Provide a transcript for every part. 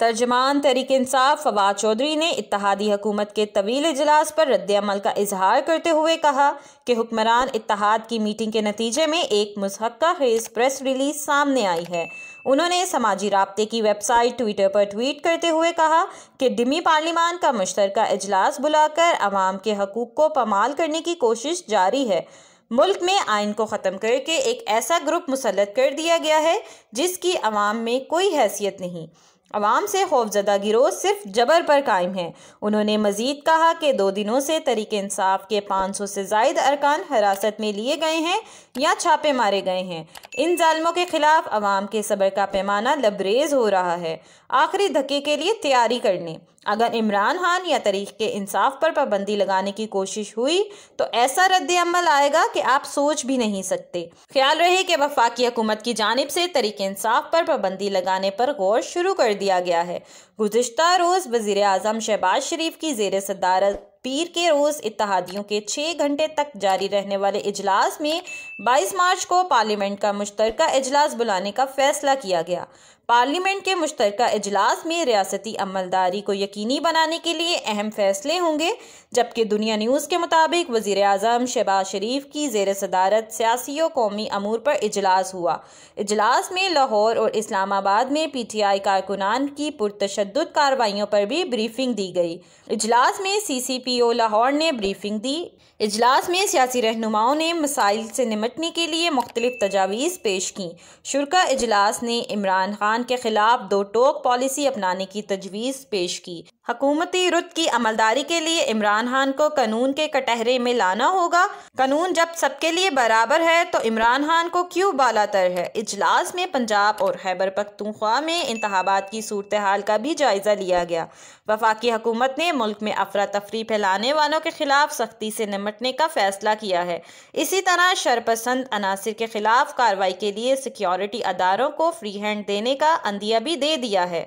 तर्जमान तहरीक-ए-इंसाफ फवाद चौधरी ने इत्तेहादी हुकूमत के तवील इजलास पर रद्द-ए-अमल का इजहार करते हुए कहा कि हुक्मरान इत्तेहाद की मीटिंग के नतीजे में एक मुज़हक्का खेज़ प्रेस रिलीज सामने आई है। उन्होंने समाजी राब्ते की वेबसाइट ट्विटर पर ट्वीट करते हुए कहा कि दिमी पार्लिमान का मुश्तरका इजलास बुलाकर अवाम के हकूक़ को पामाल करने की कोशिश जारी है। मुल्क में आइन को ख़त्म करके एक ऐसा ग्रुप मुसल्लत कर दिया गया है जिसकी अवाम में कोई हैसियत नहीं। अवाम से खौफजदा गिरोह सिर्फ जबर पर कायम है। उन्होंने मजीद कहा कि 2 दिनों से तहरीक-ए-इंसाफ के 500 से ज़ायद अरकान हिरासत में लिए गए हैं या छापे मारे गए हैं। इन जालिमों के खिलाफ अवाम के सब्र का पैमाना लबरेज हो रहा है। आखिरी धक्के के लिए तैयारी कर लें। अगर इमरान खान या तहरीक-ए-इंसाफ पर पाबंदी लगाने की कोशिश हुई तो ऐसा रद्द-ए-अमल आएगा कि आप सोच भी नहीं सकते। ख्याल रहे कि वफाकी हुकूमत की जानिब से तहरीक-ए-इंसाफ पर पाबंदी लगाने पर गौर शुरू कर दिया गया है। गुज़िश्ता रोज़ वज़ीर-ए-आज़म शहबाज शरीफ की ज़ेर सदारत पीर के रोज़ इत्तेहादियों के 6 घंटे तक जारी रहने वाले इजलास में 22 मार्च को पार्लियामेंट का मुश्तरका इजलास बुलाने का फैसला किया गया। पार्लियामेंट के मुश्तरका इजलास में रियासती अमलदारी को यकीनी बनाने के लिए अहम फैसले होंगे, जबकि दुनिया न्यूज़ के मुताबिक वज़ीर-ए-आज़म शहबाज शरीफ की ज़ेर सदारत सियासी और कौमी अमूर पर इजलास हुआ। इजलास में लाहौर और इस्लामाबाद में PTI कारकुनान की पुरतशद्दुद कार्रवाइयों पर भी ब्रीफिंग दी गई। इजलास में CCPO लाहौर ने ब्रीफिंग दी। इजलास में सियासी रहनुमाओं ने मसाइल से निमटने के लिए मुख्तलिफ तजावीज़ पेश की। शुरा इजलास ने इमरान खान के खिलाफ 2 टोक पॉलिसी अपनाने की तजवीज़ पेश की। हुकूमती रुत की अमलदारी के लिए इमरान खान को कानून के कटहरे में लाना होगा। कानून जब सबके लिए बराबर है तो इमरान खान को क्यों बालातर है। इजलास में पंजाब और खैबर पख्तूनख्वा में इंतखाबात की सूरत हाल का भी जायज़ा लिया गया। वफाकी हुकूमत ने मुल्क में अफरा तफरी फैलाने वालों के खिलाफ सख्ती से निमटने का फैसला किया है। इसी तरह शरपसंद अनासिर के खिलाफ कार्रवाई के लिए सिक्योरिटी अदारों को फ्री हैंड देने का अंदिया भी दे दिया है।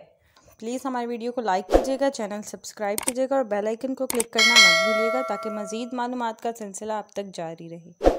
प्लीज़ हमारी वीडियो को लाइक कीजिएगा, चैनल सब्सक्राइब कीजिएगा और बेल आइकन को क्लिक करना मत भूलिएगा ताकि मज़ीद मालूमात का सिलसिला आप तक जारी रहे।